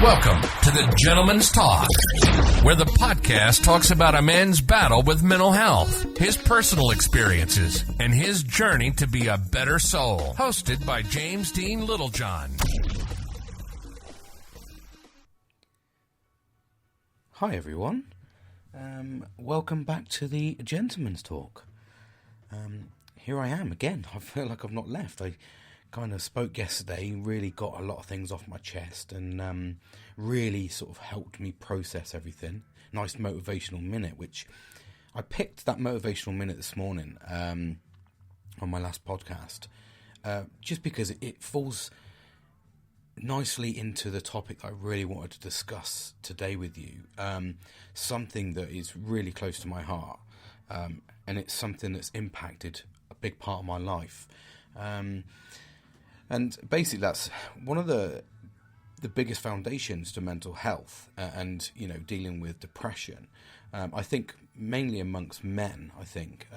Welcome to the Gentleman's Talk, where the podcast talks about a man's battle with mental health, his personal experiences, and his journey to be a better soul. Hosted by James Dean Littlejohn. Hi everyone, welcome back to the Gentleman's Talk. Here I am again. I feel like I've not left. I kind of spoke yesterday, really got a lot of things off my chest, and really sort of helped me process everything. Nice motivational minute, which I picked that motivational minute this morning on my last podcast, just because it falls nicely into the topic I really wanted to discuss today with you. Something that is really close to my heart, and it's something that's impacted a big part of my life. And basically that's one of the biggest foundations to mental health, and, you know, dealing with depression. I think mainly amongst men, I think,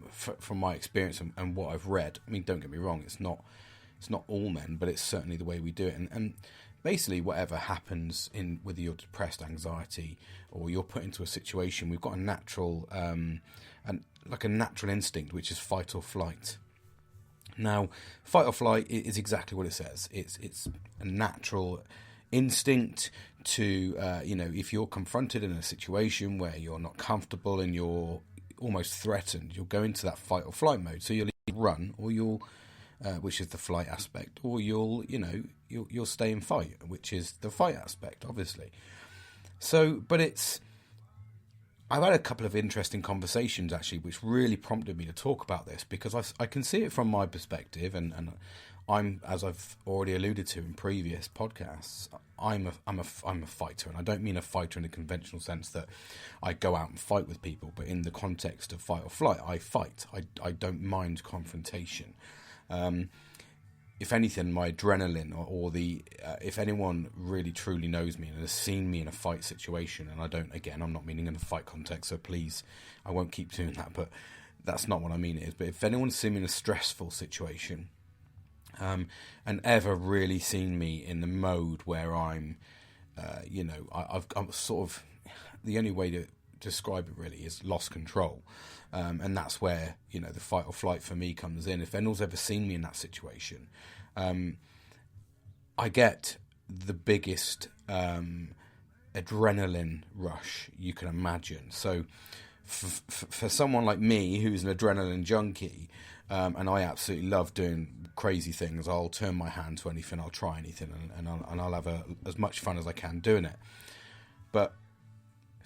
from my experience and what I've read. I mean, don't get me wrong, it's not all men, but it's certainly the way we do it. And basically whatever happens in whether you're depressed, anxiety, or you're put into a situation, we've got a natural a natural instinct, which is fight or flight. Now, fight or flight is exactly what it says. It's a natural instinct to, if you're confronted in a situation where you're not comfortable and you're almost threatened, you'll go into that fight or flight mode. So you'll either run, or you'll, which is the flight aspect, or you'll stay and fight, which is the fight aspect, obviously. So, but I've had a couple of interesting conversations, actually, which really prompted me to talk about this, because I can see it from my perspective, and I'm, as I've already alluded to in previous podcasts, I'm a fighter, and I don't mean a fighter in the conventional sense that I go out and fight with people, but in the context of fight or flight, I fight. I don't mind confrontation. If anything, my adrenaline, or if anyone really truly knows me and has seen me in a fight situation, and I'm not meaning in a fight context, so please, I won't keep doing that, but that's not what I mean it is. But if anyone's seen me in a stressful situation, and ever really seen me in the mode where I'm, I'm sort of, the only way to describe it really is lost control. And that's where, the fight or flight for me comes in. If anyone's ever seen me in that situation, I get the biggest adrenaline rush you can imagine. So for someone like me, who's an adrenaline junkie, and I absolutely love doing crazy things, I'll turn my hand to anything, I'll try anything, and I'll have as much fun as I can doing it. But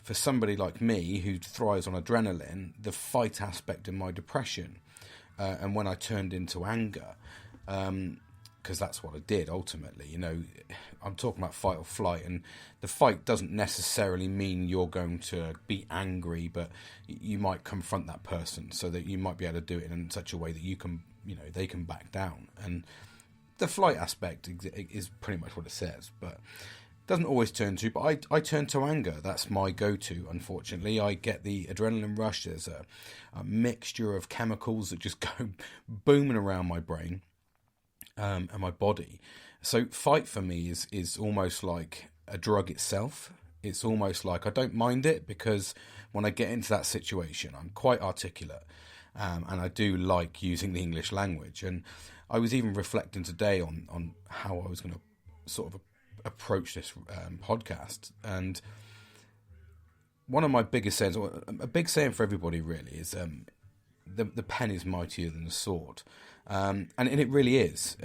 for somebody like me who thrives on adrenaline, the fight aspect in my depression, and when I turned into anger, because that's what I did ultimately, I'm talking about fight or flight, and the fight doesn't necessarily mean you're going to be angry, but you might confront that person so that you might be able to do it in such a way that you can, they can back down. And the flight aspect is pretty much what it says, but doesn't always turn to, but I turn to anger. That's my go-to, unfortunately. I get the adrenaline rush. There's a mixture of chemicals that just go booming around my brain and my body. So fight for me is almost like a drug itself. It's almost like I don't mind it, because when I get into that situation, I'm quite articulate, and I do like using the English language. And I was even reflecting today on how I was going to sort of approach this podcast, and one of my biggest sayings, or a big saying for everybody really, is the pen is mightier than the sword, and it really is.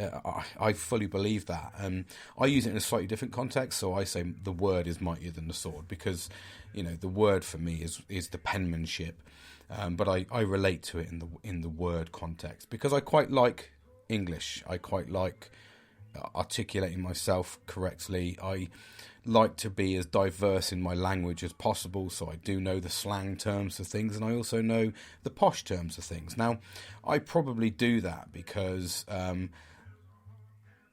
I fully believe that. I use it in a slightly different context, so I say the word is mightier than the sword, because the word for me is the penmanship, but I relate to it in the word context, because I quite like English. I quite like articulating myself correctly. I like to be as diverse in my language as possible, so I do know the slang terms of things, and I also know the posh terms of things. Now, I probably do that because I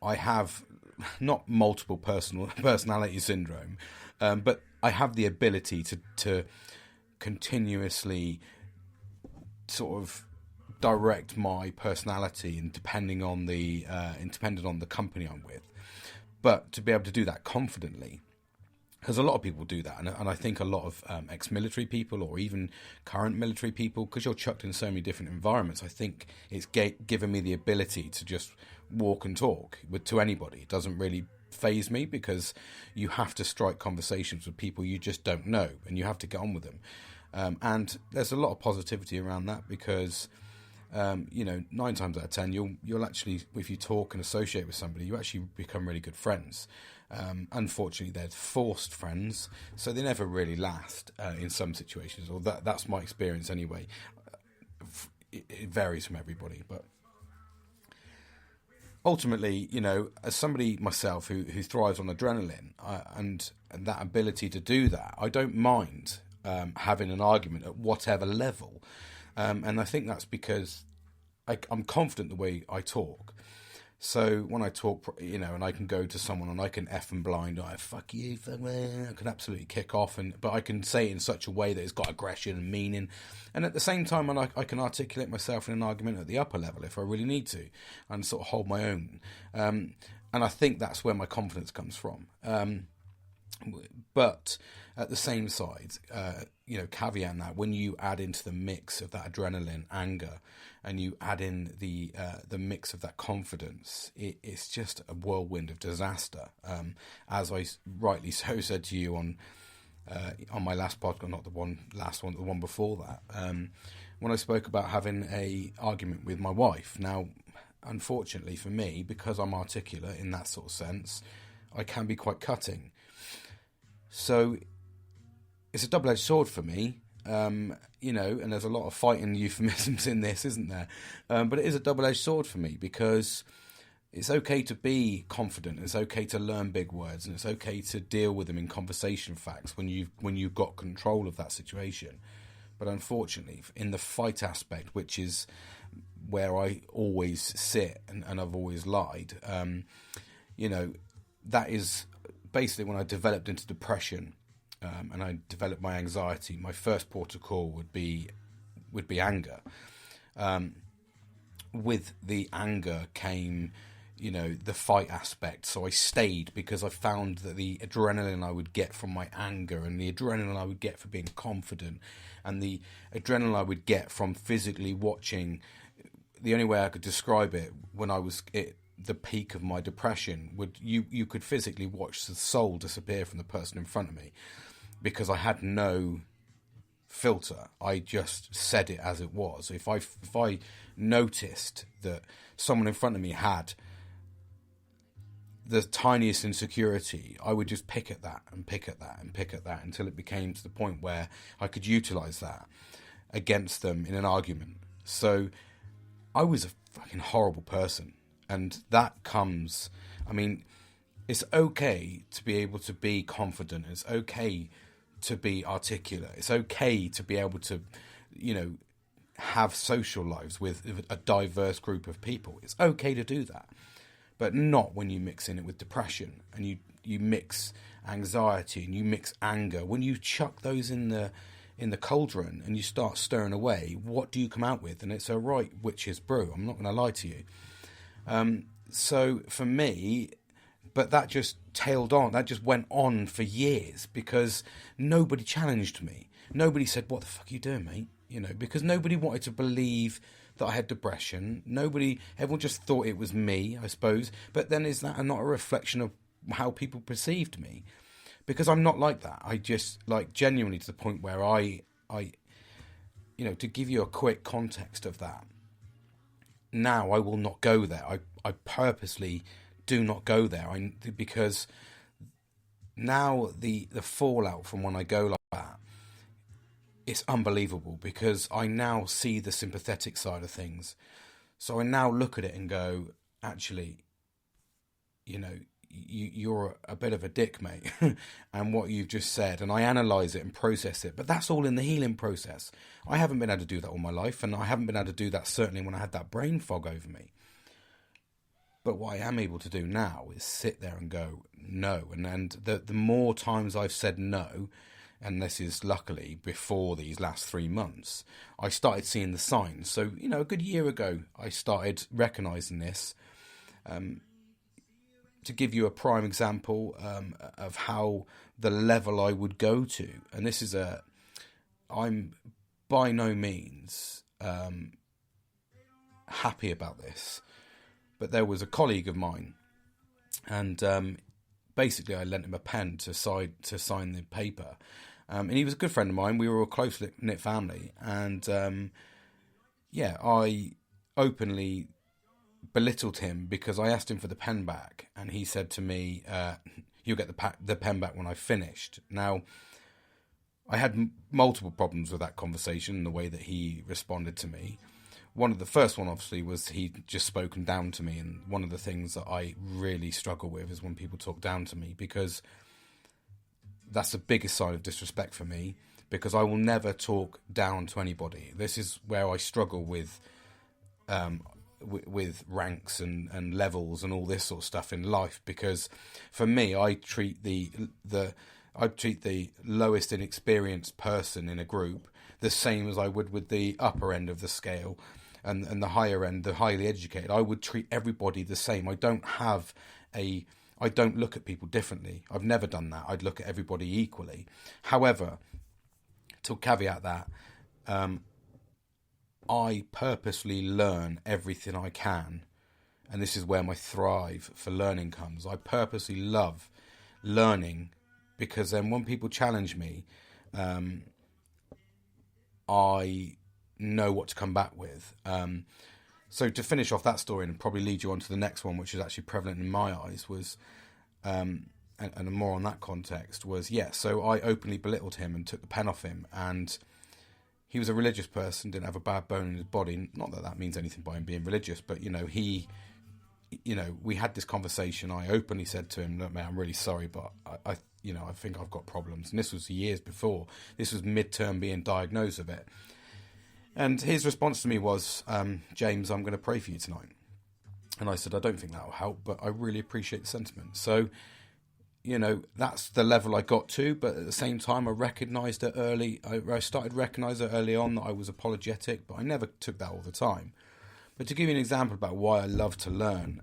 have not multiple personality syndrome, but I have the ability to continuously sort of direct my personality, and depending on the company I'm with, but to be able to do that confidently. Because a lot of people do that, and I think a lot of ex-military people, or even current military people, because you're chucked in so many different environments, I think it's given me the ability to just walk and talk to anybody. It doesn't really faze me, because you have to strike conversations with people you just don't know, and you have to get on with them. And there's a lot of positivity around that, because 9 times out of 10, you'll actually, if you talk and associate with somebody, you actually become really good friends. Unfortunately, they're forced friends, so they never really last in some situations, or that's my experience anyway. It varies from everybody, but ultimately, as somebody myself who thrives on adrenaline and that ability to do that, I don't mind having an argument at whatever level. And I think that's because I'm confident the way I talk. So when I talk, and I can go to someone and I can F and blind, fuck you, I can absolutely kick off, but I can say it in such a way that it's got aggression and meaning. And at the same time, I can articulate myself in an argument at the upper level if I really need to, and sort of hold my own. And I think that's where my confidence comes from. But at the same side, caveat that when you add into the mix of that adrenaline, anger, and you add in the mix of that confidence, it's just a whirlwind of disaster. As I rightly so said to you on my last podcast, not the one before that, when I spoke about having a argument with my wife. Now, unfortunately for me, because I'm articulate in that sort of sense, I can be quite cutting. So it's a double-edged sword for me, and there's a lot of fighting euphemisms in this, isn't there? But it is a double-edged sword for me, because it's okay to be confident, it's okay to learn big words, and it's okay to deal with them in conversation facts when you've got control of that situation. But unfortunately, in the fight aspect, which is where I always sit and I've always lied, that is basically when I developed into depression, and I developed my anxiety. My first port of call would be anger. With the anger came, the fight aspect. So I stayed, because I found that the adrenaline I would get from my anger, and the adrenaline I would get for being confident, and the adrenaline I would get from physically watching, the only way I could describe it, when I was at the peak of my depression, you could physically watch the soul disappear from the person in front of me, because I had no filter. I just said it as it was. If I noticed that someone in front of me had the tiniest insecurity, I would just pick at that and pick at that and pick at that until it became to the point where I could utilize that against them in an argument. So I was a fucking horrible person. And that comes, it's okay to be able to be confident. It's okay to be articulate. It's okay to be able to, have social lives with a diverse group of people. It's okay to do that. But not when you mix in it with depression, and you mix anxiety, and you mix anger. When you chuck those in the cauldron and you start stirring away, what do you come out with? And it's a right witch's brew. I'm not going to lie to you. So for me, but that just tailed on. That just went on for years, because nobody challenged me. Nobody said, "What the fuck are you doing, mate?" Because nobody wanted to believe that I had depression. Everyone just thought it was me, I suppose. But then is that not a reflection of how people perceived me? Because I'm not like that. I just, genuinely, to the point where I to give you a quick context of that, now I will not go there. I purposely do not go there, because now the fallout from when I go like that, it's unbelievable, because I now see the sympathetic side of things. So I now look at it and go, actually, you're a bit of a dick, mate, and what you've just said, and I analyse it and process it. But that's all in the healing process. I haven't been able to do that all my life, and I haven't been able to do that certainly when I had that brain fog over me. But what I am able to do now is sit there and go, no. And the more times I've said no, and this is luckily before these last 3 months, I started seeing the signs. So, a good year ago, I started recognising this. to give you a prime example of how the level I would go to, and this is I'm by no means happy about this, but there was a colleague of mine, and basically I lent him a pen to sign the paper, and he was a good friend of mine. We were a close-knit family, and I openly belittled him because I asked him for the pen back, and he said to me, "You'll get the pen back when I've finished." Now, I had multiple problems with that conversation and the way that he responded to me. The first one, obviously, was he'd just spoken down to me, and one of the things that I really struggle with is when people talk down to me, because that's the biggest sign of disrespect for me, because I will never talk down to anybody. This is where I struggle with ranks and levels and all this sort of stuff in life, because for me, I treat the lowest inexperienced person in a group the same as I would with the upper end of the scale and the higher end, the highly educated. I would treat everybody the same. I don't look at people differently. I've never done that. I'd look at everybody equally. However, to caveat that, I purposely learn everything I can, and this is where my thrive for learning comes. I purposely love learning, because then when people challenge me, I know what to come back with. So to finish off that story and probably lead you on to the next one, which is actually prevalent in my eyes, was and more on that context was, so I openly belittled him and took the pen off him, and he was a religious person, didn't have a bad bone in his body. Not that that means anything by him being religious, but we had this conversation. I openly said to him, "Look, man, I'm really sorry, but I think I've got problems." And this was years before. This was midterm being diagnosed with it. And his response to me was, "James, I'm going to pray for you tonight." And I said, "I don't think that will help, but I really appreciate the sentiment." So, that's the level I got to, but at the same time, I recognised it early. I started recognising it early on that I was apologetic, but I never took that all the time. But to give you an example about why I love to learn,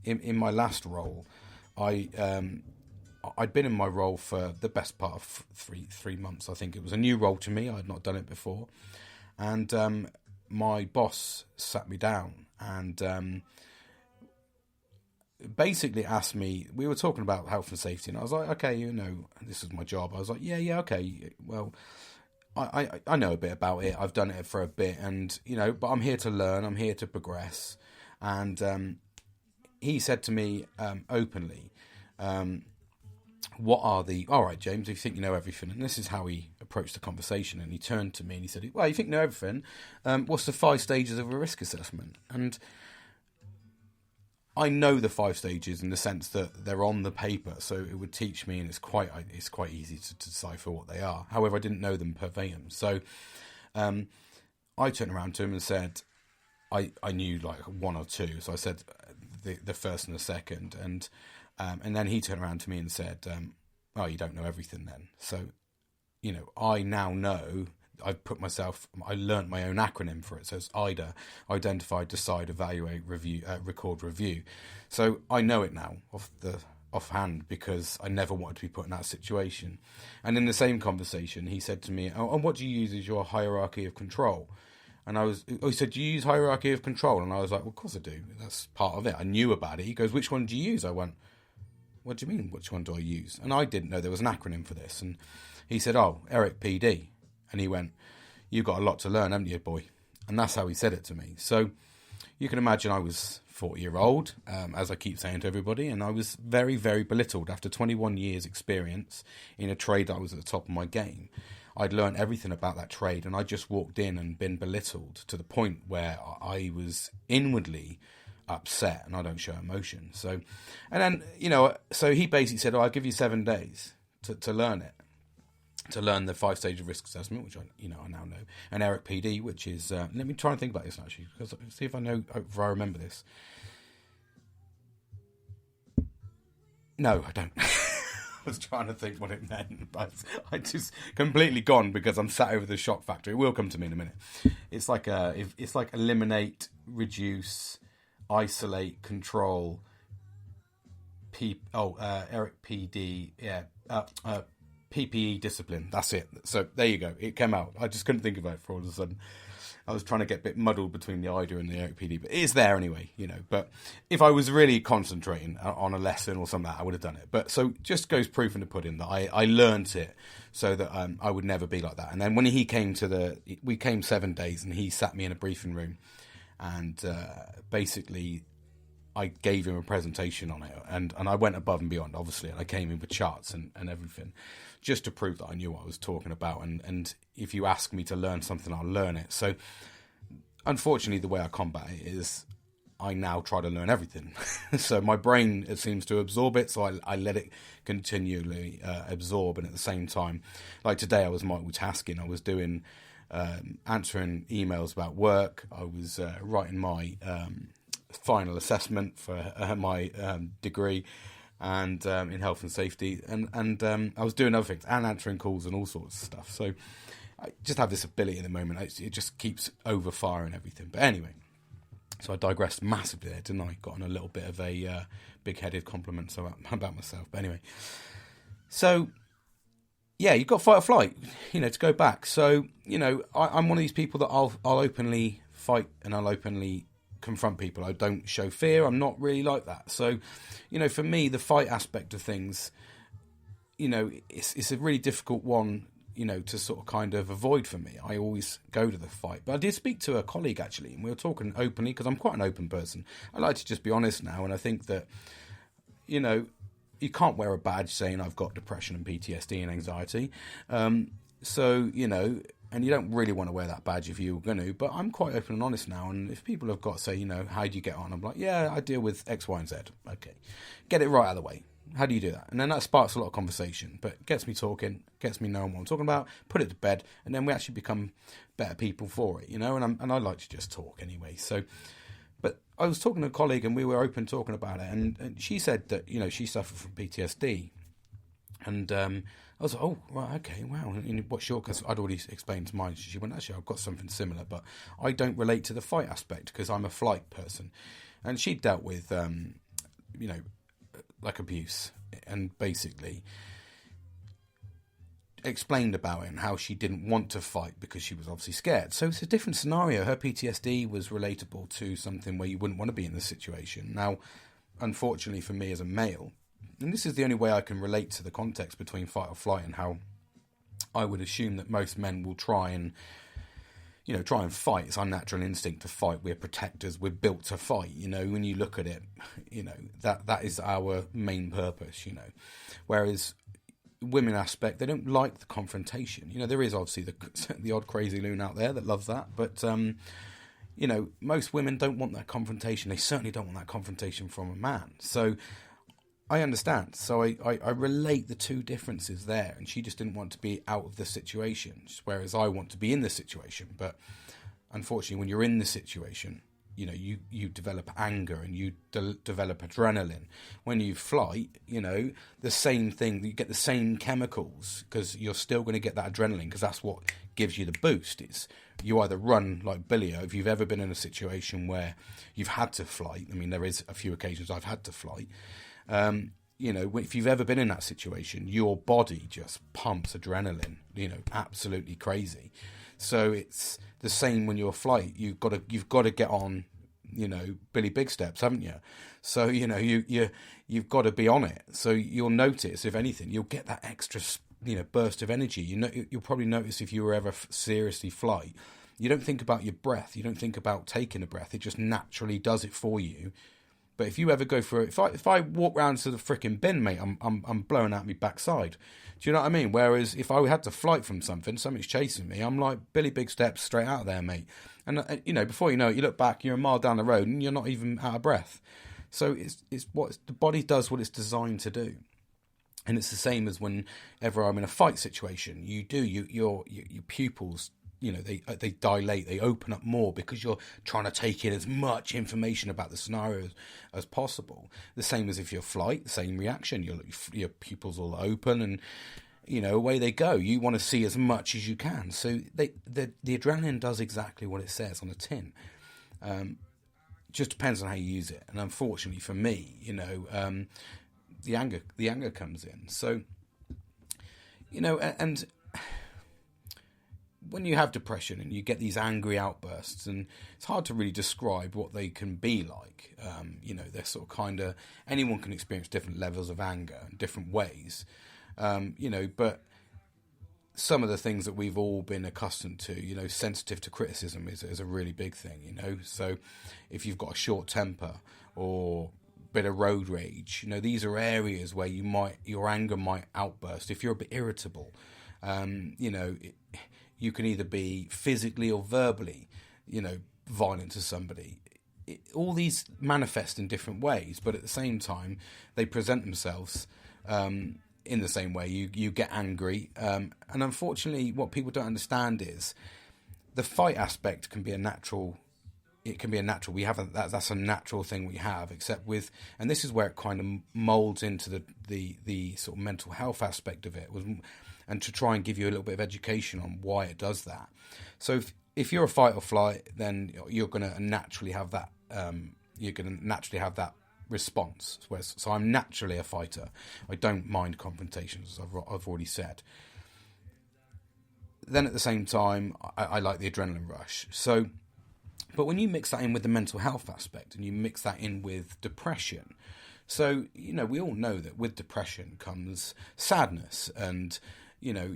in my last role, I'd been in my role for the best part of three months. I think it was a new role to me. I had not done it before. And my boss sat me down and basically asked me, we were talking about health and safety, and I was like, "Okay, this is my job." I was like, yeah, okay, well, I know a bit about it. I've done it for a bit, and, but I'm here to learn. I'm here to progress. And he said to me openly, all right, James, do you think you know everything? And this is how he approached the conversation. And he turned to me and he said, "Well, you think you know everything? What's the 5 stages of a risk assessment?" And I know the 5 stages in the sense that they're on the paper, so it would teach me, and it's quite easy to decipher what they are. However, I didn't know them verbatim. So I turned around to him and said, I knew like 1 or 2. So I said the first and the second, and then he turned around to me and said, "Oh, you don't know everything then." So, I now know. I learnt my own acronym for it. So it's IDA: Identify, Decide, Evaluate, Review, Record, Review. So I know it now offhand, because I never wanted to be put in that situation. And in the same conversation, he said to me, "Oh, and what do you use as your hierarchy of control?" And he said, "Do you use hierarchy of control?" And I was like, "Well, of course I do. That's part of it." I knew about it. He goes, "Which one do you use?" I went, "What do you mean, which one do I use?" And I didn't know there was an acronym for this. And he said, "Oh, Eric PD." And he went, "You've got a lot to learn, haven't you, boy?" And that's how he said it to me. So you can imagine I was 40-year-old, as I keep saying to everybody, and I was very, very belittled. After 21 years experience in a trade that I was at the top of my game, I'd learned everything about that trade, and I just walked in and been belittled to the point where I was inwardly upset, and I don't show emotion. So, and then, so he basically said, "I'll give you 7 days to learn it." To learn the 5 stage of risk assessment, which I now know, and Eric PD, which is let me try and think about this actually, because see if I remember this. No, I don't. I was trying to think what it meant, but I just completely gone because I'm sat over the shock factor. It will come to me in a minute. It's like eliminate, reduce, isolate, control, Eric PD, PPE discipline. That's it. So there you go. It came out. I just couldn't think of it for all of a sudden. I was trying to get a bit muddled between the IDA and the Eric PD, but it is there anyway, But if I was really concentrating on a lesson or something like that, I would have done it. But so just goes proof in the pudding that I learnt it so that I would never be like that. And then when he came we came 7 days, and he sat me in a briefing room, and basically I gave him a presentation on it, and I went above and beyond, obviously, and I came in with charts and everything, just to prove that I knew what I was talking about. And if you ask me to learn something, I'll learn it. So unfortunately, the way I combat it is I now try to learn everything. So my brain, it seems to absorb it, so I let it continually absorb. And at the same time, like today, I was multitasking. I was doing answering emails about work. I was writing my final assessment for my degree, and in health and safety, and I was doing other things and answering calls and all sorts of stuff. So I just have this ability at the moment. It just keeps overfiring everything. But anyway, so I digressed massively there, didn't I? Got on a little bit of a big-headed compliment about myself. But anyway, so yeah, you've got fight or flight, to go back. So I'm one of these people that I'll openly fight and I'll openly confront people. I don't show fear. I'm not really like that. So, for me, the fight aspect of things, it's a really difficult one, to sort of kind of avoid for me. I always go to the fight. But I did speak to a colleague, actually, and we were talking openly, because I'm quite an open person. I like to just be honest now, and I think that, you can't wear a badge saying I've got depression and PTSD and anxiety. And you don't really want to wear that badge if you were going to, but I'm quite open and honest now. And if people have got, say, how do you get on? I'm like, yeah, I deal with X, Y, and Z. Okay. Get it right out of the way. How do you do that? And then that sparks a lot of conversation, but gets me talking, gets me knowing what I'm talking about, put it to bed, and then we actually become better people for it, And I like to just talk anyway. So, but I was talking to a colleague, and we were open talking about it, and she said that, she suffered from PTSD. And I was like, oh, right, okay, wow. And what's your... Because I'd already explained mine. She went, actually, I've got something similar, but I don't relate to the fight aspect because I'm a flight person. And she dealt with, like abuse, and basically explained about it and how she didn't want to fight because she was obviously scared. So it's a different scenario. Her PTSD was relatable to something where you wouldn't want to be in this situation. Now, unfortunately for me as a male, and this is the only way I can relate to the context between fight or flight, and how I would assume that most men will try and fight. It's our natural instinct to fight. We're protectors. We're built to fight. When you look at it, that is our main purpose, Whereas women aspect, they don't like the confrontation. There is obviously the odd crazy loon out there that loves that. But, most women don't want that confrontation. They certainly don't want that confrontation from a man. So I understand. So I relate the two differences there. And she just didn't want to be out of the situation, whereas I want to be in the situation. But unfortunately, when you're in the situation, you develop anger and you develop adrenaline. When you flight, the same thing, you get the same chemicals because you're still going to get that adrenaline because that's what gives you the boost. It's you either run like Billy. If you've ever been in a situation where you've had to flight, I mean, there is a few occasions I've had to flight. If you've ever been in that situation, your body just pumps adrenaline, absolutely crazy. So it's the same when you're flight. You've got to get on, Billy Big Steps, haven't you? So you've got to be on it. So you'll notice, if anything, you'll get that extra burst of energy. You'll probably notice if you were ever seriously flight, you don't think about your breath. You don't think about taking a breath. It just naturally does it for you. But if you ever go for it, if I walk round to the frickin' bin, mate, I'm blowing out my backside. Do you know what I mean? Whereas if I had to flight from something's chasing me, I'm like Billy Big Steps straight out of there, mate. And before you know it, you look back, you're a mile down the road, and you're not even out of breath. So it's what the body does what it's designed to do. And it's the same as whenever I'm in a fight situation. Your pupils, they dilate, they open up more because you're trying to take in as much information about the scenario as possible. The same as if you're flight, the same reaction. Your pupils will open and, away they go. You want to see as much as you can. So the adrenaline does exactly what it says on the tin. Just depends on how you use it. And unfortunately for me, the anger comes in. So, you know, and when you have depression and you get these angry outbursts, and it's hard to really describe what they can be like. You know, they're sort of kind of, anyone can experience different levels of anger in different ways. You know, but some of the things that we've all been accustomed to, you know, sensitive to criticism is a really big thing, you know. So if you've got a short temper or bit of road rage, you know, these are areas where your anger might outburst. If you're a bit irritable, you know, you can either be physically or verbally, you know, violent to somebody. All these manifest in different ways, but at the same time, they present themselves in the same way. You get angry, and unfortunately, what people don't understand is the fight aspect can be a natural. It can be a natural. That's a natural thing we have, except with, and this is where it kind of molds into the sort of mental health aspect of it, and to try and give you a little bit of education on why it does that. So if you're a fight or flight, then you're going to naturally have that. You're going to naturally have that response. So I'm naturally a fighter. I don't mind confrontations, as I've already said. Then at the same time, I like the adrenaline rush. So, but when you mix that in with the mental health aspect, and you mix that in with depression, so, you know, we all know that with depression comes sadness and, you know,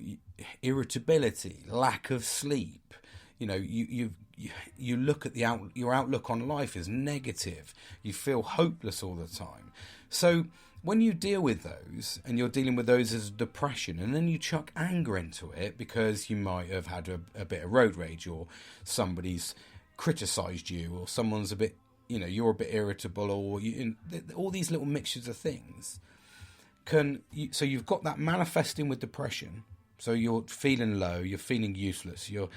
irritability, lack of sleep. You know, you look at your outlook on life is negative. You feel hopeless all the time. So when you deal with those, and you're dealing with those as depression, and then you chuck anger into it because you might have had a bit of road rage, or somebody's criticised you, or someone's a bit, you know, you're a bit irritable, or all these little mixtures of things so you've got that manifesting with depression. So you're feeling low, you're feeling useless, you're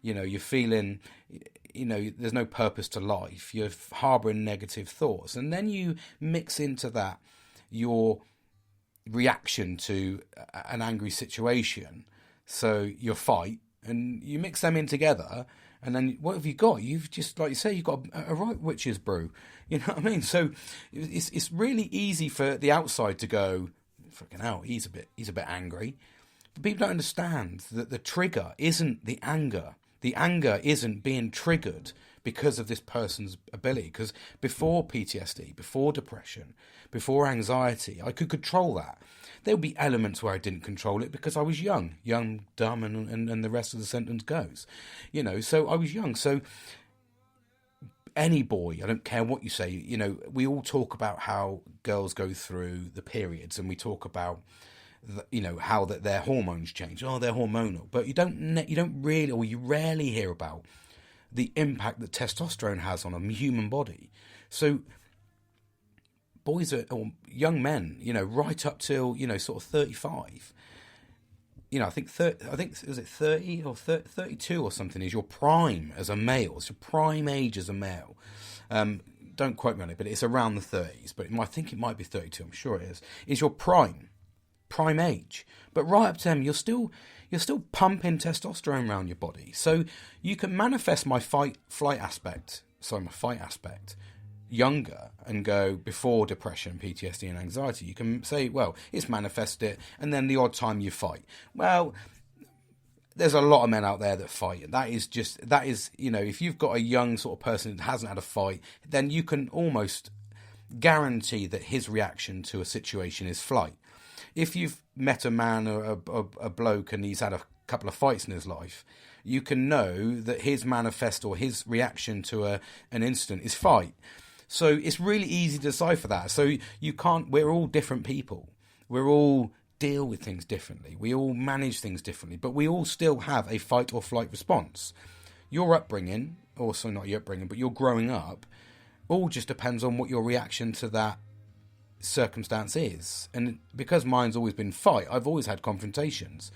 feeling, you know, there's no purpose to life. You're harbouring negative thoughts. And then you mix into that your reaction to an angry situation. So your fight, and you mix them in together. And then what have you got? You've just, like you say, you've got a right witch's brew. You know what I mean? So it's really easy for the outside to go, freaking hell, he's a bit angry. But people don't understand that the trigger isn't the anger. The anger isn't being triggered because of this person's ability. Because before PTSD, before depression, before anxiety, I could control that. There would be elements where I didn't control it because I was young, dumb, and the rest of the sentence goes. You know, so I was young. So any boy, I don't care what you say, you know, we all talk about how girls go through the periods, and we talk about, you know, how that their hormones change. Oh, they're hormonal, but you rarely hear about the impact that testosterone has on a human body. So boys or young men, you know, right up till, you know, sort of 35. You know, I think is it 30 or 32 or something is your prime as a male. It's your prime age as a male. Don't quote me on it, but it's around the 30s. But I think it might be 32. I'm sure it is. Is your prime age, but right up to them, you're still pumping testosterone around your body. So you can manifest my fight aspect younger and go before depression, PTSD, and anxiety. You can say, well, it's manifested, and then the odd time you fight. Well, there's a lot of men out there that fight. That is, you know, if you've got a young sort of person that hasn't had a fight, then you can almost guarantee that his reaction to a situation is flight. If you've met a man or a bloke and he's had a couple of fights in his life, you can know that his manifest or his reaction to an incident is fight. So it's really easy to decipher that. So we're all different people. We all deal with things differently. We all manage things differently, but we all still have a fight or flight response. Your upbringing, also not your upbringing, but your growing up, all just depends on what your reaction to that circumstance is. And because mine's always been fight, I've always had confrontations.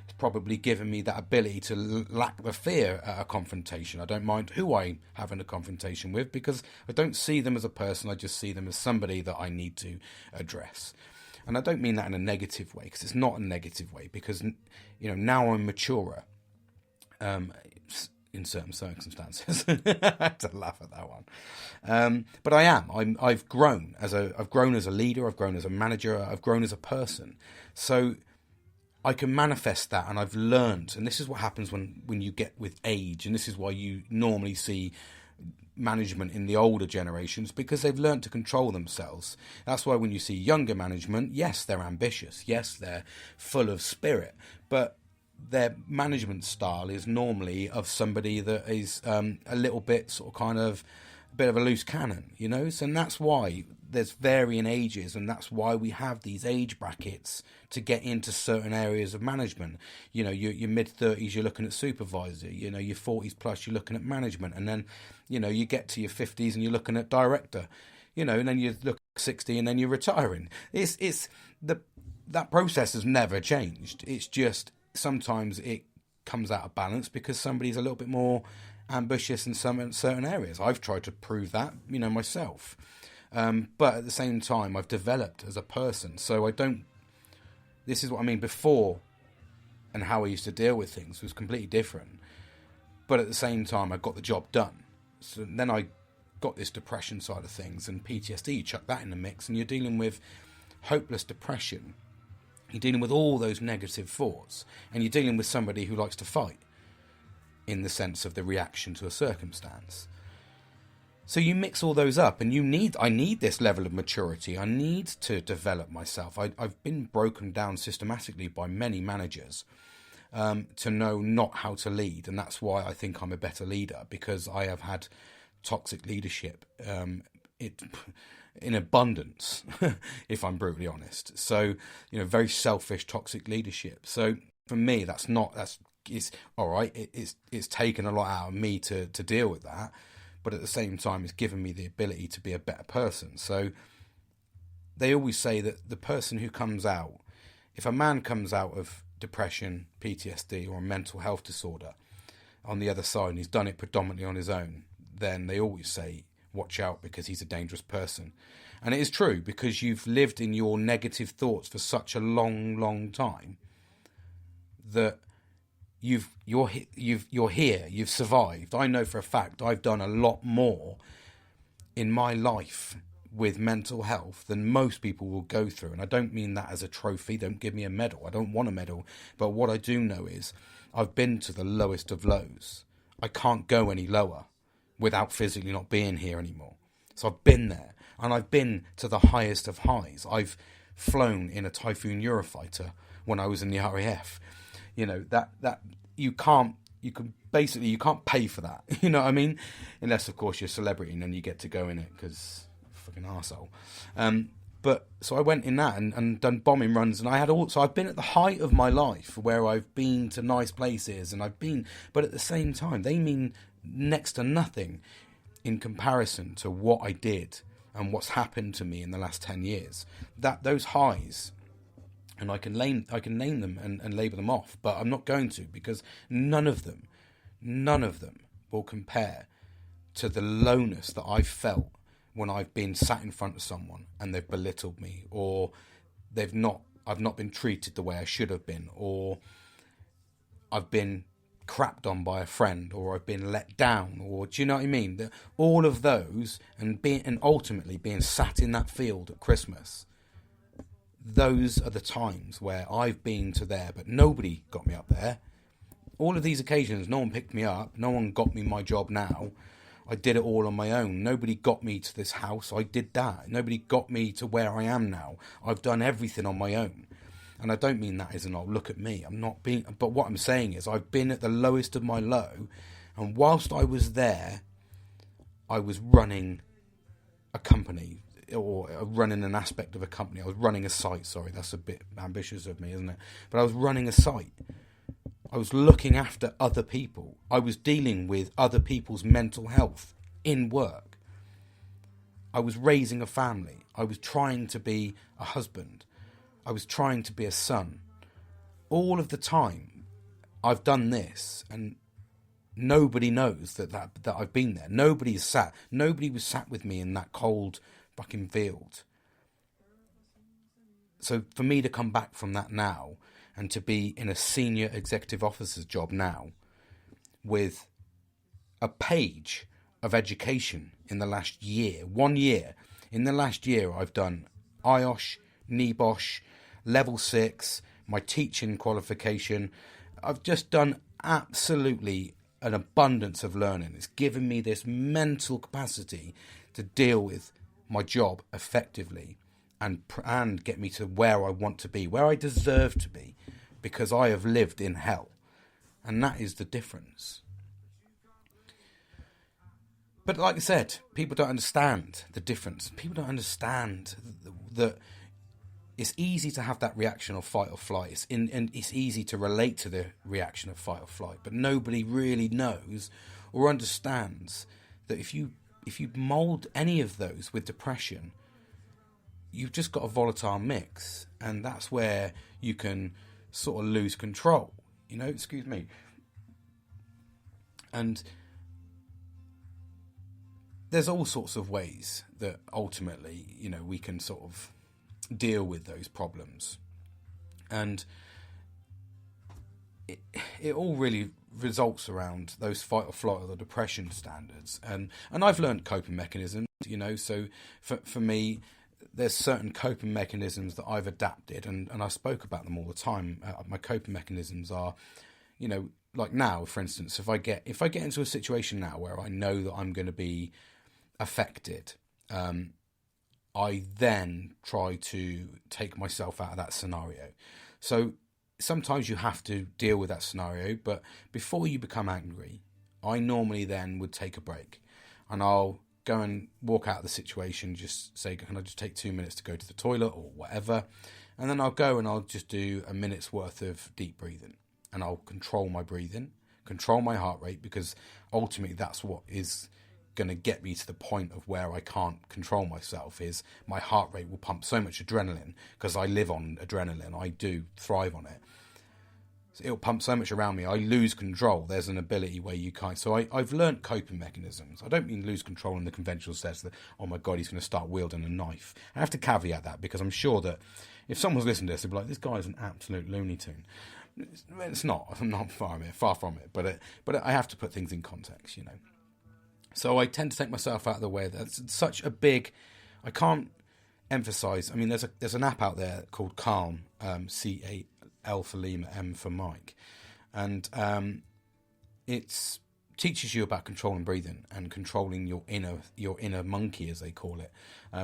It's probably given me that ability to lack the fear at a confrontation. I don't mind who I'm having a confrontation with, because I don't see them as a person. I just see them as somebody that I need to address. And I don't mean that in a negative way, because it's not a negative way, because, you know, now I'm maturer. in certain circumstances. I had to laugh at that one. But I've grown as a leader. I've grown as a manager. I've grown as a person. So I can manifest that, and I've learned. And this is what happens when you get with age. And this is why you normally see management in the older generations, because they've learned to control themselves. That's why when you see younger management, yes, they're ambitious. Yes, they're full of spirit. But their management style is normally of somebody that is a little bit sort of kind of a bit of a loose cannon, you know. So, and that's why there's varying ages, and that's why we have these age brackets to get into certain areas of management. You know, your mid-30s, you're looking at supervisor. You know, your 40s plus, you're looking at management, and then, you know, you get to your 50s and you're looking at director. You know, and then you look at 60 and then you're retiring. That process has never changed. It's just sometimes it comes out of balance because somebody's a little bit more ambitious in certain areas. I've tried to prove that, you know, myself. But at the same time, I've developed as a person. So this is what I mean, before and how I used to deal with things was completely different. But at the same time, I got the job done. So then I got this depression side of things and PTSD, you chuck that in the mix and you're dealing with hopeless depression. You're dealing with all those negative thoughts, and you're dealing with somebody who likes to fight in the sense of the reaction to a circumstance. So you mix all those up, and I need this level of maturity. I need to develop myself. I've been broken down systematically by many managers to know not how to lead, and that's why I think I'm a better leader, because I have had toxic leadership in abundance, if I'm brutally honest. So, you know, very selfish, toxic leadership. So for me, it's all right. It's taken a lot out of me to deal with that, but at the same time, it's given me the ability to be a better person. So they always say that the person who comes out, if a man comes out of depression, PTSD, or a mental health disorder on the other side, and he's done it predominantly on his own, then they always say, watch out, because he's a dangerous person. And it is true, because you've lived in your negative thoughts for such a long time that you're here, you've survived. I know for a fact I've done a lot more in my life with mental health than most people will go through. And I don't mean that as a trophy. Don't give me a medal. I don't want a medal. But what I do know is I've been to the lowest of lows. I can't go any lower without physically not being here anymore. So I've been there, and I've been to the highest of highs. I've flown in a Typhoon Eurofighter when I was in the RAF. You know, that you can't pay for that. You know what I mean? Unless, of course, you're a celebrity and then you get to go in it because fucking arsehole. But so I went in that and done bombing runs, and I've been at the height of my life where I've been to nice places, and but at the same time, they mean next to nothing in comparison to what I did and what's happened to me in the last 10 years. Those highs, and I can name them and label them off, but I'm not going to, because none of them will compare to the lowness that I've felt when I've been sat in front of someone and they've belittled me, or I've not been treated the way I should have been, or I've been crapped on by a friend, or I've been let down, or do you know what I mean? All of those, and ultimately being sat in that field at Christmas, those are the times where I've been to there, but nobody got me up there. All of these occasions, no one picked me up, no one got me my job now. I did it all on my own. Nobody got me to this house. I did that. Nobody got me to where I am now. I've done everything on my own. And I don't mean that as an, oh, look at me. But what I'm saying is I've been at the lowest of my low. And whilst I was there, I was running a company, or running an aspect of a company. I was running a site. Sorry, that's a bit ambitious of me, isn't it? But I was running a site. I was looking after other people. I was dealing with other people's mental health in work. I was raising a family. I was trying to be a husband. I was trying to be a son. All of the time, I've done this, and nobody knows that I've been there. Nobody was sat with me in that cold fucking field. So for me to come back from that now, and to be in a senior executive officer's job now, with a page of education in the last year. 1 year. In the last year, I've done IOSH, NEBOSH, Level 6, my teaching qualification. I've just done absolutely an abundance of learning. It's given me this mental capacity to deal with my job effectively and get me to where I want to be, where I deserve to be, because I have lived in hell. And that is the difference. But like I said, people don't understand the difference. People don't understand that it's easy to have that reaction of fight or flight. And it's easy to relate to the reaction of fight or flight. But nobody really knows or understands that if you mould any of those with depression, you've just got a volatile mix. And that's where you can sort of lose control. Excuse me. And there's all sorts of ways that ultimately, we can sort of deal with those problems. And it all really results around those fight or flight or the depression standards. And I've learned coping mechanisms, so for me, there's certain coping mechanisms that I've adapted, and I spoke about them all the time. My coping mechanisms are, like now, for instance, if I get into a situation now where I know that I'm going to be affected, I then try to take myself out of that scenario. So sometimes you have to deal with that scenario, but before you become angry, I normally then would take a break, and I'll go and walk out of the situation, just say, can I just take 2 minutes to go to the toilet or whatever? And then I'll go and I'll just do a minute's worth of deep breathing, and I'll control my breathing, control my heart rate, because ultimately that's what is going to get me to the point of where I can't control myself. Is my heart rate will pump so much adrenaline, because I live on adrenaline. I do thrive on it. So it'll pump so much around me, I lose control. There's an ability where you can't. So I've learned coping mechanisms. I don't mean lose control in the conventional sense that, oh my God, he's going to start wielding a knife. I have to caveat that, because I'm sure that if someone's listening to this, they'll be like, this guy's an absolute Looney Tune. It's not. I'm not far from it. But I have to put things in context, So I tend to take myself out of the way. That's such a big. I can't emphasize. I mean, there's an app out there called Calm, CAL for Lima, M for Mike, and it teaches you about controlling breathing and controlling your inner monkey, as they call it,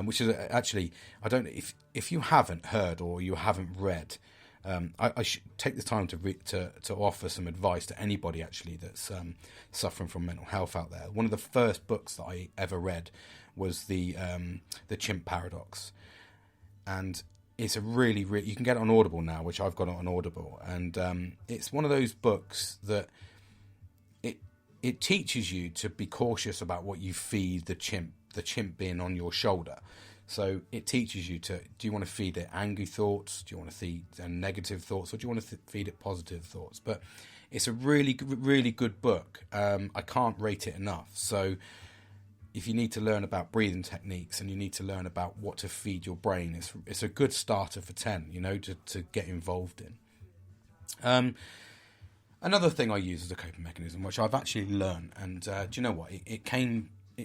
which is actually, I don't know if you haven't heard or you haven't read. I should take the time to offer some advice to anybody actually that's suffering from mental health out there. One of the first books that I ever read was the Chimp Paradox, and it's a really you can get it on Audible now, which I've got it on Audible, and it's one of those books that it teaches you to be cautious about what you feed the chimp being on your shoulder. So it teaches you do you want to feed it angry thoughts? Do you want to feed negative thoughts? Or do you want to feed it positive thoughts? But it's a really, really good book. I can't rate it enough. So if you need to learn about breathing techniques and you need to learn about what to feed your brain, it's a good starter for 10, to get involved in. Another thing I use as a coping mechanism, which I've actually learned, and do you know what?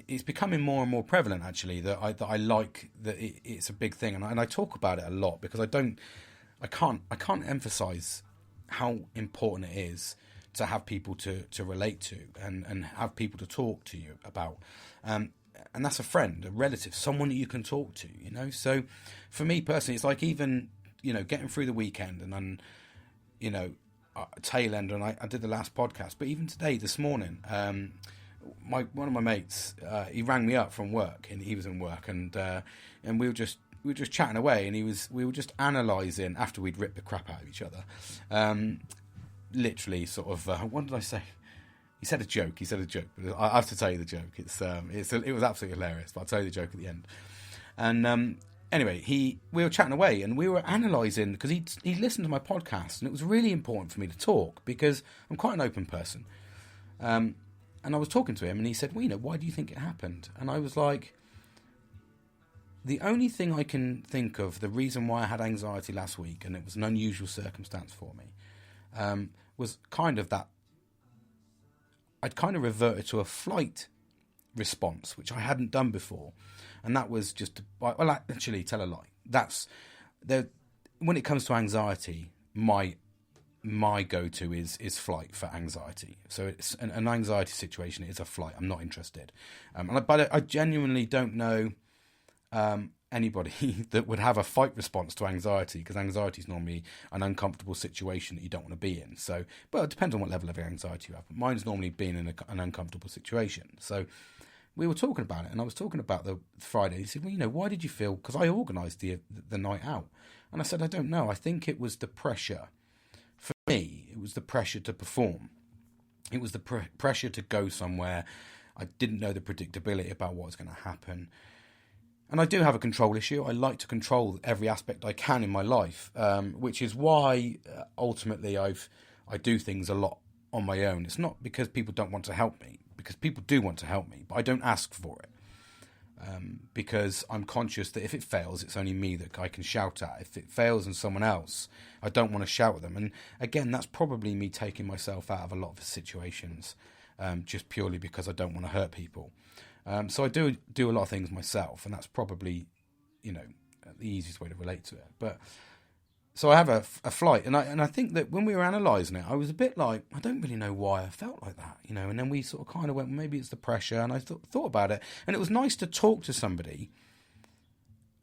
It's becoming more and more prevalent, actually, that I like that it's a big thing, and I talk about it a lot, because I can't emphasize how important it is to have people to relate to and have people to talk to you about, and that's a friend, a relative, someone that you can talk to, So for me personally, it's like even getting through the weekend and then tail end, and I did the last podcast, but even today, this morning, one of my mates, he rang me up from work, and he was in work, and we were just chatting away, and we were just analysing after we'd ripped the crap out of each other, literally sort of what did I say? He said a joke, but I have to tell you the joke. It was absolutely hilarious, but I'll tell you the joke at the end. And anyway, we were chatting away, and we were analysing, because he listened to my podcast, and it was really important for me to talk, because I'm quite an open person. And I was talking to him, and he said, well, why do you think it happened? And I was like, the only thing I can think of, the reason why I had anxiety last week, and it was an unusual circumstance for me, was kind of that I'd kind of reverted to a flight response, which I hadn't done before. And that was just, well, actually, tell a lie. That's when it comes to anxiety, my go-to is flight for anxiety. So it's an anxiety situation is a flight. I'm not interested. But I genuinely don't know anybody that would have a fight response to anxiety, because anxiety is normally an uncomfortable situation that you don't want to be in. So, but it depends on what level of anxiety you have. But mine's normally being in an uncomfortable situation. So we were talking about it, and I was talking about the Friday. He said, well, why did you feel, because I organised the night out. And I said, I don't know. I think it was the pressure. For me, it was the pressure to perform. It was the pressure to go somewhere. I didn't know the predictability about what was going to happen. And I do have a control issue. I like to control every aspect I can in my life, which is why ultimately I do things a lot on my own. It's not because people don't want to help me, because people do want to help me, but I don't ask for it. Because I'm conscious that if it fails, it's only me that I can shout at. If it fails and someone else, I don't want to shout at them. And again, that's probably me taking myself out of a lot of situations, just purely because I don't want to hurt people. So I do a lot of things myself, and that's probably, the easiest way to relate to it. But so I have a flight, and I think that when we were analysing it, I was a bit like, I don't really know why I felt like that, And then we sort of kind of went, maybe it's the pressure, and I thought about it, and it was nice to talk to somebody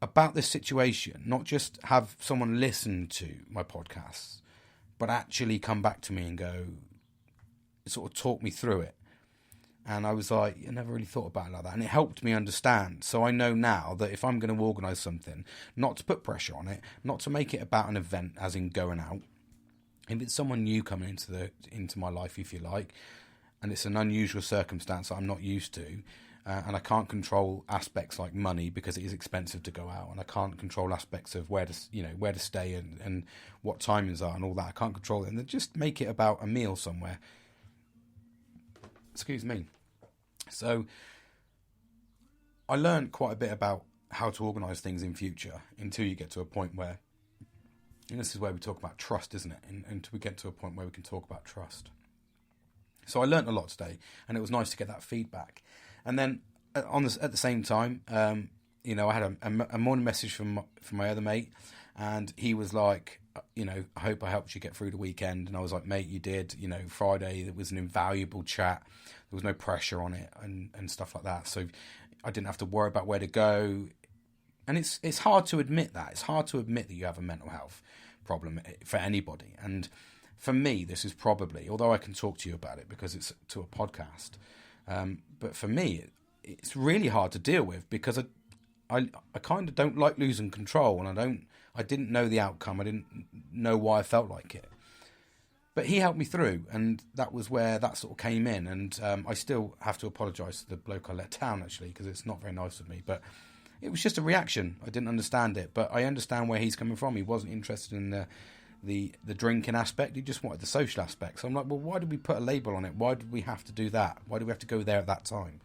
about this situation, not just have someone listen to my podcasts, but actually come back to me and go, sort of talk me through it. And I was like, I never really thought about it like that. And it helped me understand. So I know now that if I'm going to organise something, not to put pressure on it, not to make it about an event, as in going out. If it's someone new coming into my life, if you like, and it's an unusual circumstance that I'm not used to, and I can't control aspects like money because it is expensive to go out, and I can't control aspects of where to stay and what timings are and all that. I can't control it, and then just make it about a meal somewhere. Excuse me. So I learned quite a bit about how to organise things in future until you get to a point where, and this is where we talk about trust, isn't it? Until we get to a point where we can talk about trust. So I learned a lot today, and it was nice to get that feedback. And then at the same time, I had a morning message from my other mate, and he was like, I hope I helped you get through the weekend. And I was like, mate, you did. Friday, it was an invaluable chat. There was no pressure on it and stuff like that. So I didn't have to worry about where to go. And it's hard to admit that. It's hard to admit that you have a mental health problem for anybody. And for me, this is probably, although I can talk to you about it because it's to a podcast, but for me, it's really hard to deal with because I kind of don't like losing control, and I didn't know the outcome. I didn't know why I felt like it. But he helped me through, and that was where that sort of came in. And I still have to apologise to the bloke I let down, actually, because it's not very nice of me. But it was just a reaction. I didn't understand it, but I understand where he's coming from. He wasn't interested in the drinking aspect. He just wanted the social aspect. So I'm like, well, why did we put a label on it? Why did we have to do that? Why do we have to go there at that time?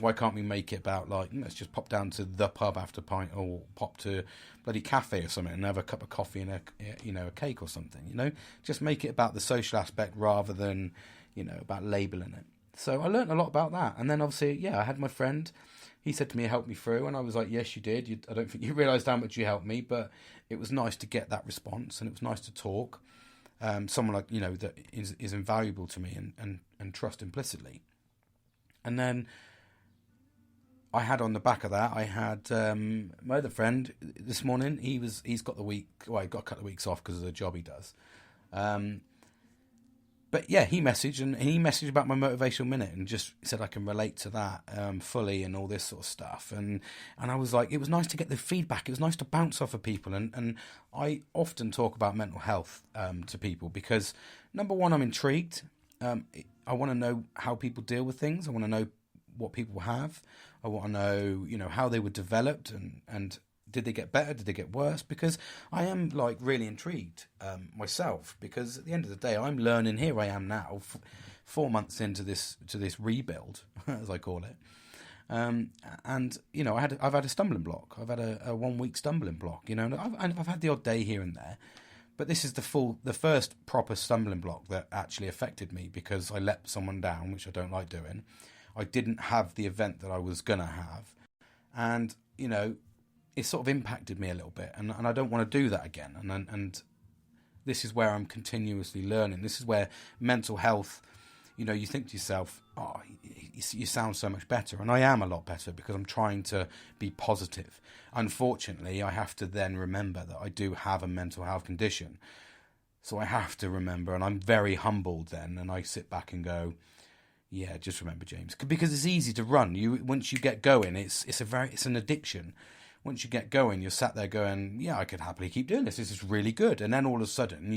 Why can't we make it about, like, let's just pop down to the pub after a pint, or pop to bloody cafe or something and have a cup of coffee and a cake or something, Just make it about the social aspect rather than, about labelling it. So I learned a lot about that. And then obviously, I had my friend. He said to me, help me through. And I was like, yes, you did. I don't think you realised how much you helped me, but it was nice to get that response, and it was nice to talk. Someone like, that is invaluable to me and trust implicitly. And then I had on the back of that, I had my other friend this morning. He's got he got a couple of weeks off because of the job he does. But yeah, he messaged about my motivational minute and just said I can relate to that fully and all this sort of stuff. And I was like, it was nice to get the feedback. It was nice to bounce off of people. And I often talk about mental health to people because, number one, I'm intrigued. I want to know how people deal with things. I want to know what people have. I want to know, how they were developed and did they get better? Did they get worse? Because I am really intrigued myself, because at the end of the day, I'm learning. Here I am now, 4 months into this rebuild, as I call it. And I've had a stumbling block. I've had a 1 week stumbling block, and I've had the odd day here and there. But this is the first proper stumbling block that actually affected me, because I let someone down, which I don't like doing. I didn't have the event that I was going to have. And, you know, it sort of impacted me a little bit. And I don't want to do that again. And this is where I'm continuously learning. This is where mental health, you know, you think to yourself, oh, you sound so much better. And I am a lot better because I'm trying to be positive. Unfortunately, I have to then remember that I do have a mental health condition. So I have to remember, and I'm very humbled then, and I sit back and go, yeah, just remember, James, because it's easy to run. Once you get going, it's an addiction. Once you get going, you're sat there going, yeah, I could happily keep doing this. This is really good. And then all of a sudden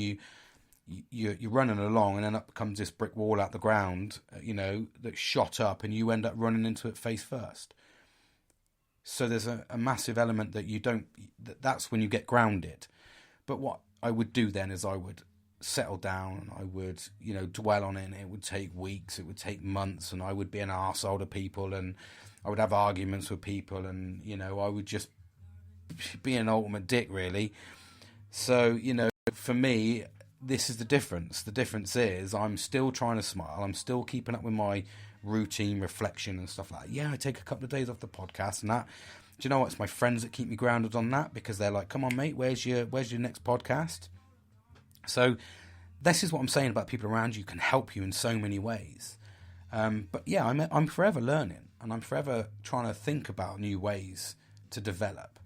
you're running along, and then up comes this brick wall out the ground, you know, that's shot up, and you end up running into it face first. So there's a massive element that that's when you get grounded. But what I would do then is I would settle down, I would, you know, dwell on it, and it would take weeks, it would take months, and I would be an arsehole to people, and I would have arguments with people, and, you know, I would just be an ultimate dick, really. So, you know, for me, this is the difference. The difference is I'm still trying to smile. I'm still keeping up with my routine, reflection and stuff like that. Yeah, I take a couple of days off the podcast and that. Do you know what? It's my friends that keep me grounded on that, because they're like, come on, mate, where's your next podcast? So this is what I'm saying about people around you can help you in so many ways. But yeah, I'm forever learning, and I'm forever trying to think about new ways to develop.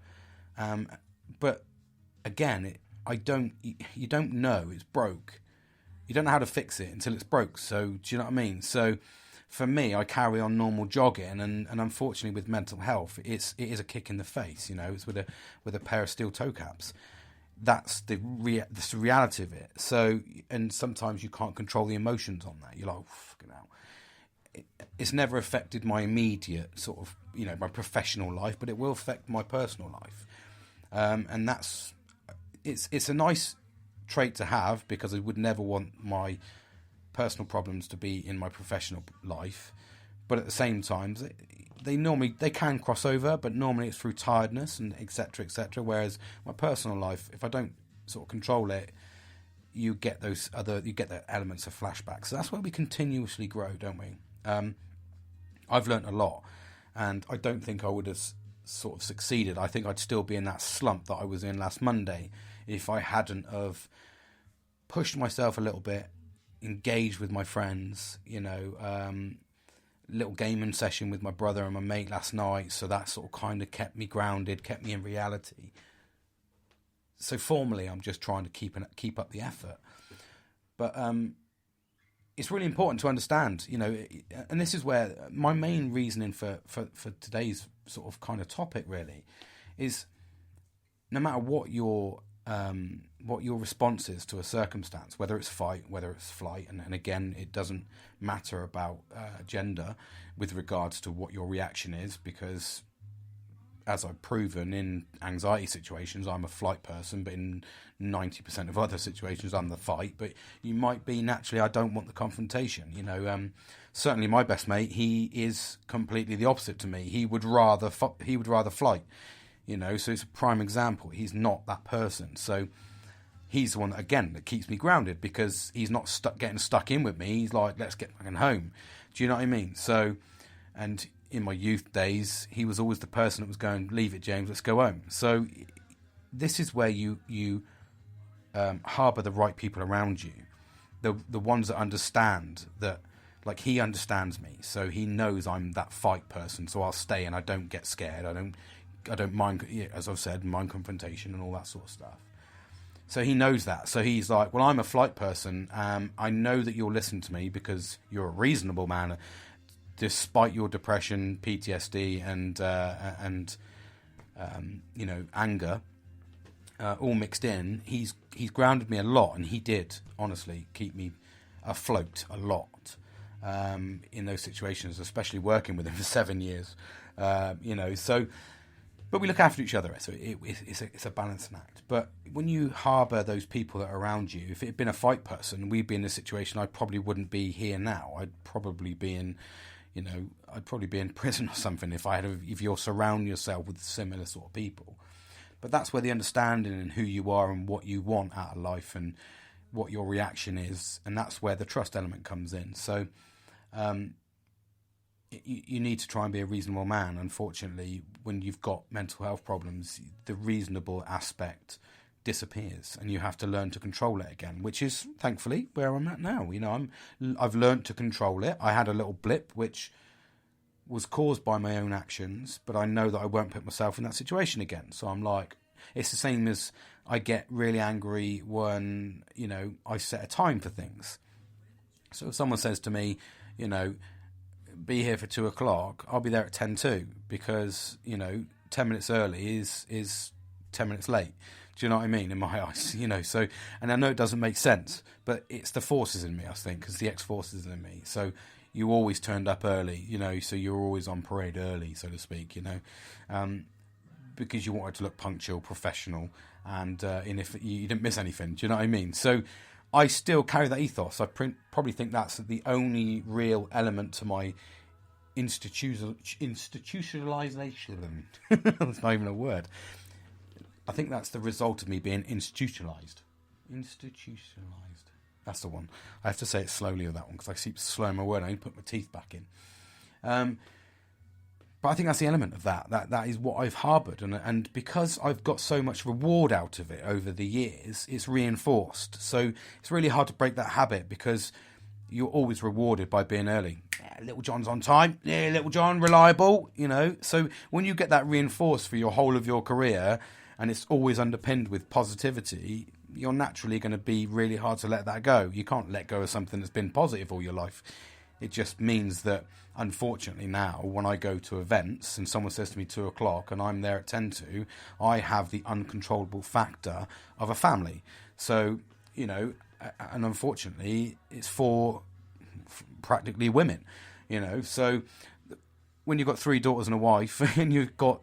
But again, you don't know it's broke. You don't know how to fix it until it's broke. So do you know what I mean? So for me, I carry on normal jogging, and unfortunately with mental health, it is a kick in the face. You know, it's with a pair of steel toe caps. That's the reality of it. So, and sometimes you can't control the emotions on that. You're like, oh, fucking hell. It's never affected my immediate sort of, you know, my professional life, but it will affect my personal life. And it's a nice trait to have, because I would never want my personal problems to be in my professional life. But at the same time, they can cross over, but normally it's through tiredness and etc. Whereas my personal life, if I don't sort of control it, you get the elements of flashbacks. So that's where we continuously grow, don't we? I've learnt a lot, and I don't think I would have sort of succeeded. I think I'd still be in that slump that I was in last Monday if I hadn't have pushed myself a little bit, engaged with my friends, you know, little gaming session with my brother and my mate last night. So that sort of kind of kept me grounded, kept me in reality. So formally, I'm just trying to keep up the effort. But it's really important to understand, you know, and this is where my main reasoning for today's sort of kind of topic really is, no matter what your response is to a circumstance, whether it's fight, whether it's flight, and again, it doesn't matter about gender with regards to what your reaction is, because as I've proven in anxiety situations, I'm a flight person, but in 90% of other situations, I'm the fight. But you might be naturally, I don't want the confrontation. You know, certainly my best mate, he is completely the opposite to me. He would rather flight. You know, so it's a prime example. He's not that person. So he's the one that keeps me grounded, because he's not getting stuck in with me. He's like, let's get fucking home. Do you know what I mean? So, and in my youth days, he was always the person that was going, leave it, James, let's go home. So this is where you harbour the right people around you, the ones that understand that, like, he understands me, so he knows I'm that fight person, so I'll stay and I don't get scared. I don't mind, as I've said, mind confrontation and all that sort of stuff. So he knows that. So he's like, well, I'm a flight person. I know that you'll listen to me because you're a reasonable man, despite your depression, PTSD, and you know, anger, all mixed in. He's grounded me a lot, and he did honestly keep me afloat a lot in those situations, especially working with him for 7 years. You know, so. But we look after each other, so it's a balancing act. But when you harbour those people that are around you, if it had been a fight person, we'd be in this situation, I probably wouldn't be here now. I'd probably be in, you know, I'd probably be in prison or something if you're surrounding yourself with similar sort of people. But that's where the understanding and who you are and what you want out of life and what your reaction is, and that's where the trust element comes in. So you need to try and be a reasonable man. Unfortunately, when you've got mental health problems, the reasonable aspect disappears, and you have to learn to control it again, which is thankfully where I'm at now. I've learned to control it. I had a little blip which was caused by my own actions, but I know that I won't put myself in that situation again. So I'm like, it's the same as I get really angry when, I set a time for things. So if someone says to me, be here for 2:00, I'll be there at 10:02 because, 10 minutes early is 10 minutes late. Do you know what I mean? In my eyes, so, and I know it doesn't make sense, but it's the forces in me, I think, because the X-forces in me. So you always turned up early, so you're always on parade early, so to speak, because you wanted to look punctual, professional, and if you didn't miss anything. Do you know what I mean? So I still carry that ethos. I probably think that's the only real element to my institutionalization. That's not even a word. I think that's the result of me being institutionalized. Institutionalized. That's the one. I have to say it slowly with that one because I keep slowing my word. I need to put my teeth back in. But I think that's the element of that. That is what I've harboured. And because I've got so much reward out of it over the years, it's reinforced. So it's really hard to break that habit because you're always rewarded by being early. Yeah, Little John's on time. Yeah, Little John, reliable, So when you get that reinforced for your whole of your career and it's always underpinned with positivity, you're naturally going to be really hard to let that go. You can't let go of something that's been positive all your life. It just means that, unfortunately now, when I go to events and someone says to me 2:00 and I'm there at 10:02, I have the uncontrollable factor of a family. So, and unfortunately, it's for practically women, So when you've got 3 daughters and a wife and you've got,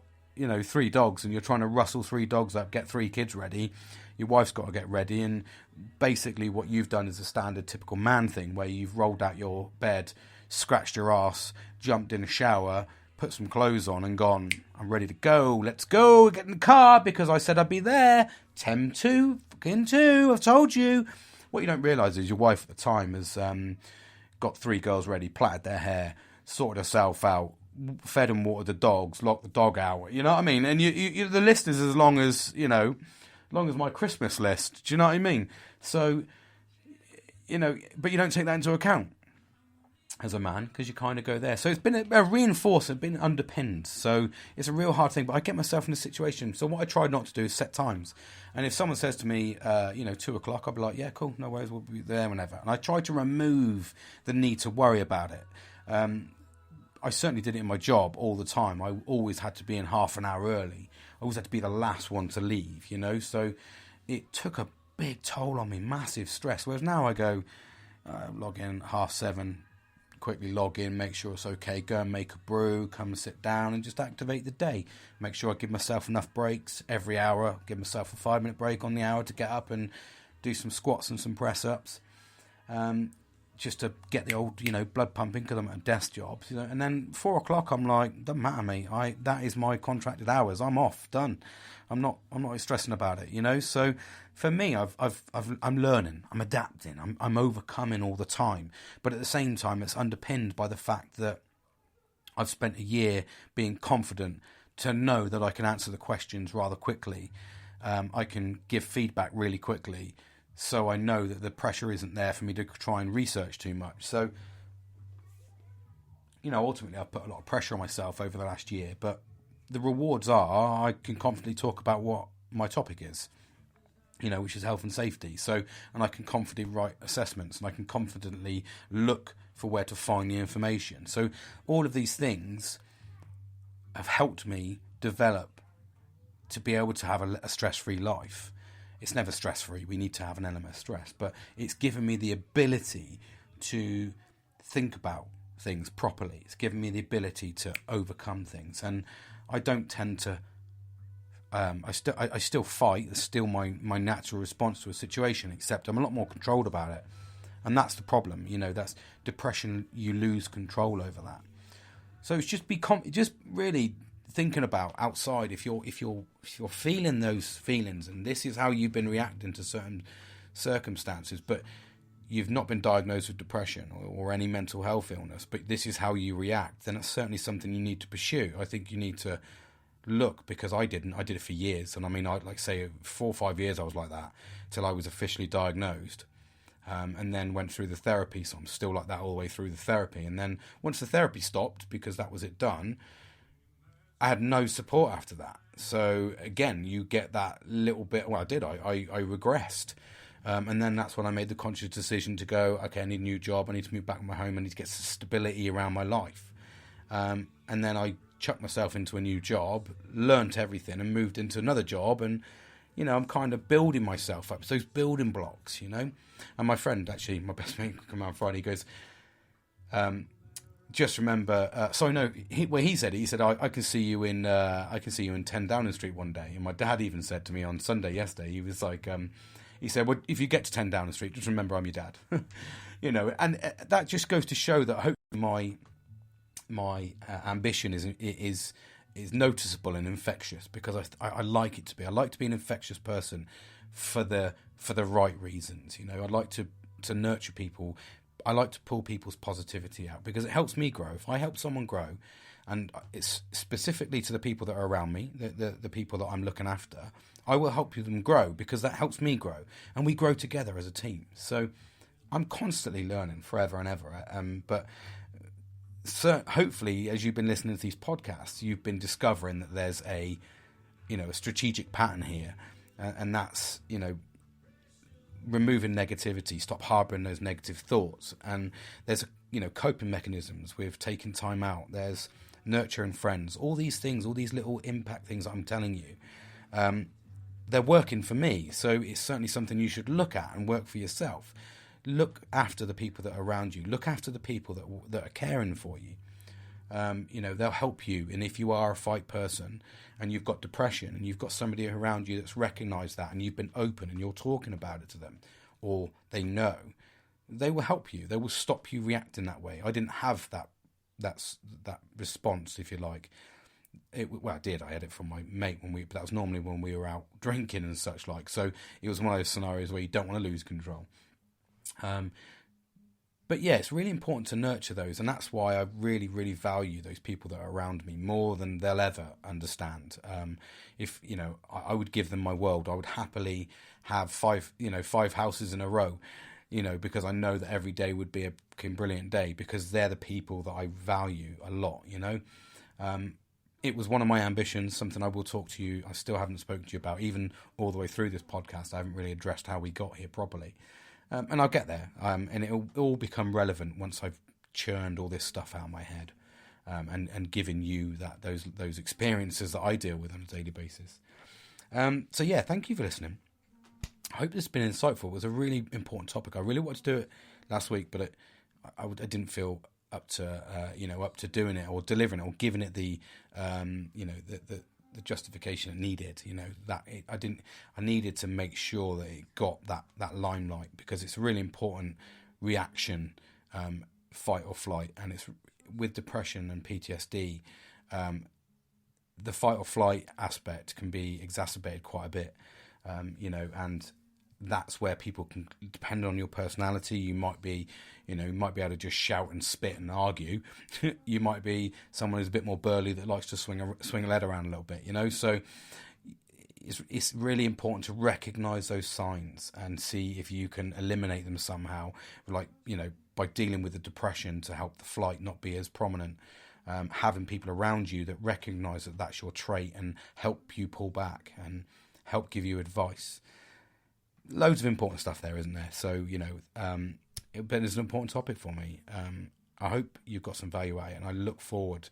3 dogs and you're trying to rustle 3 dogs up, get 3 kids ready, your wife's got to get ready, and basically what you've done is a standard typical man thing where you've rolled out your bed, scratched your ass, jumped in a shower, put some clothes on and gone, I'm ready to go, let's go, get in the car because I said I'd be there, 10:02, fucking 2, I've told you. What you don't realise is your wife at the time has got 3 girls ready, plaited their hair, sorted herself out, fed and watered the dogs, locked the dog out, you know what I mean? And you the list is as long as, long as my Christmas list, do you know what I mean? So, but you don't take that into account as a man because you kind of go there. So it's been a reinforcement, been underpinned. So it's a real hard thing, but I get myself in a situation. So what I try not to do is set times. And if someone says to me, 2:00, I'll be like, yeah, cool, no worries, we'll be there whenever. And I try to remove the need to worry about it. I certainly did it in my job all the time. I always had to be in half an hour early. I always had to be the last one to leave, So it took a big toll on me, massive stress. Whereas now I go, log in 7:30, quickly log in, make sure it's okay, go and make a brew, come and sit down and just activate the day. Make sure I give myself enough breaks every hour, give myself a 5-minute break on the hour to get up and do some squats and some press-ups. Just to get the old, blood pumping because I'm at a desk job, And then 4:00, I'm like, doesn't matter, mate. That is my contracted hours. I'm off, done. I'm not stressing about it, So for me, I'm learning, I'm adapting, I'm overcoming all the time. But at the same time, it's underpinned by the fact that I've spent a year being confident to know that I can answer the questions rather quickly. I can give feedback really quickly. So I know that the pressure isn't there for me to try and research too much. So, ultimately I've put a lot of pressure on myself over the last year. But the rewards are I can confidently talk about what my topic is, which is health and safety. So, and I can confidently write assessments and I can confidently look for where to find the information. So all of these things have helped me develop to be able to have a stress-free life. It's never stress-free. We need to have an element of stress. But it's given me the ability to think about things properly. It's given me the ability to overcome things. And I don't tend to... I still fight. It's still my natural response to a situation, except I'm a lot more controlled about it. And that's the problem. That's depression. You lose control over that. So it's just really thinking about outside, if you're feeling those feelings, and this is how you've been reacting to certain circumstances, but you've not been diagnosed with depression or any mental health illness, but this is how you react, then it's certainly something you need to pursue. I think you need to look, because I did it for years, and I mean, I like say 4 or 5 years I was like that till I was officially diagnosed, and then went through the therapy. So I'm still like that all the way through the therapy. And then once the therapy stopped, because that was it done, I had no support after that. So again, you get that little bit. Well, I did. I regressed. And then that's when I made the conscious decision to go, okay, I need a new job. I need to move back to my home. I need to get some stability around my life. And then I chucked myself into a new job, learnt everything, and moved into another job. And, you know, I'm kind of building myself up. So those building blocks, you know. And my friend, actually, my best mate, come out on Friday, he goes, just remember, he said, I can see you in 10 Downing Street one day. And my dad even said to me on Sunday yesterday, he was like, he said, well, if you get to 10 Downing Street, just remember I'm your dad. You know, and that just goes to show that hopefully my ambition is noticeable and infectious, because I like it to be. I like to be an infectious person for the right reasons. You know, I like to nurture people. I like to pull people's positivity out, because it helps me grow. If I help someone grow, and it's specifically to the people that are around me, the people that I'm looking after, I will help them grow, because that helps me grow, and we grow together as a team. So I'm constantly learning forever and ever. So hopefully, as you've been listening to these podcasts, you've been discovering that there's a strategic pattern here, and that's, you know, removing negativity, stop harboring those negative thoughts. And there's, you know, coping mechanisms with taking time out. There's nurturing friends. All these things, all these little impact things that I'm telling you, they're working for me. So it's certainly something you should look at and work for yourself. Look after the people that are around you. Look after the people that are caring for you. You know, they'll help you. And if you are a fight person and you've got depression and you've got somebody around you that's recognised that, and you've been open and you're talking about it to them, or they know, they will help you. They will stop you reacting that way. I didn't have that response, if you like. I did. I had it from my mate but that was normally when we were out drinking and such like. So it was one of those scenarios where you don't want to lose control. But yeah, it's really important to nurture those, and that's why I really, really value those people that are around me more than they'll ever understand. If, you know, I would give them my world, I would happily have 5 houses in a row, you know, because I know that every day would be a brilliant day, because they're the people that I value a lot, you know. It was one of my ambitions, something I will talk to you. I still haven't spoken to you about, even all the way through this podcast. I haven't really addressed how we got here properly. And I'll get there, and it'll all become relevant once I've churned all this stuff out of my head, and given you those experiences that I deal with on a daily basis. So yeah, thank you for listening. I hope this has been insightful. It was a really important topic. I really wanted to do it last week, but I didn't feel up to doing it or delivering it or giving it the justification it needed. You know, I needed to make sure that it got that limelight, because it's a really important reaction, fight or flight. And it's with depression and PTSD, the fight or flight aspect can be exacerbated quite a bit, and that's where people can, depend on your personality, you might be able to just shout and spit and argue. You might be someone who's a bit more burly that likes to swing a lead around a little bit, you know. So it's really important to recognise those signs and see if you can eliminate them somehow, like, you know, by dealing with the depression, to help the flight not be as prominent. Having people around you that recognise that that's your trait and help you pull back and help give you advice. Loads of important stuff there, isn't there? So, you know, but it's an important topic for me. I hope you've got some value out of it, and I look forward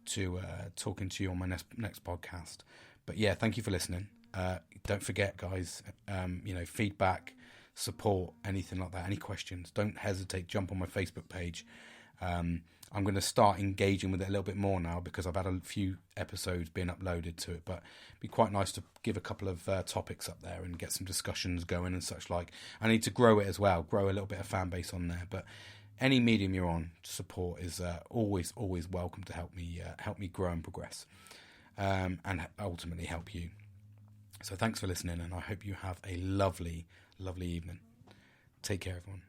to talking to you on my next podcast. But yeah, thank you for listening. Don't forget, guys, feedback, support, anything like that, any questions, don't hesitate, jump on my Facebook page. I'm going to start engaging with it a little bit more now, because I've had a few episodes being uploaded to it, but it'd be quite nice to give a couple of topics up there and get some discussions going and such like. I need to grow it as well, grow a little bit of fan base on there, but any medium you're on, support is always welcome to help me grow and progress. and ultimately help you. So thanks for listening, and I hope you have a lovely, lovely evening. Take care, everyone.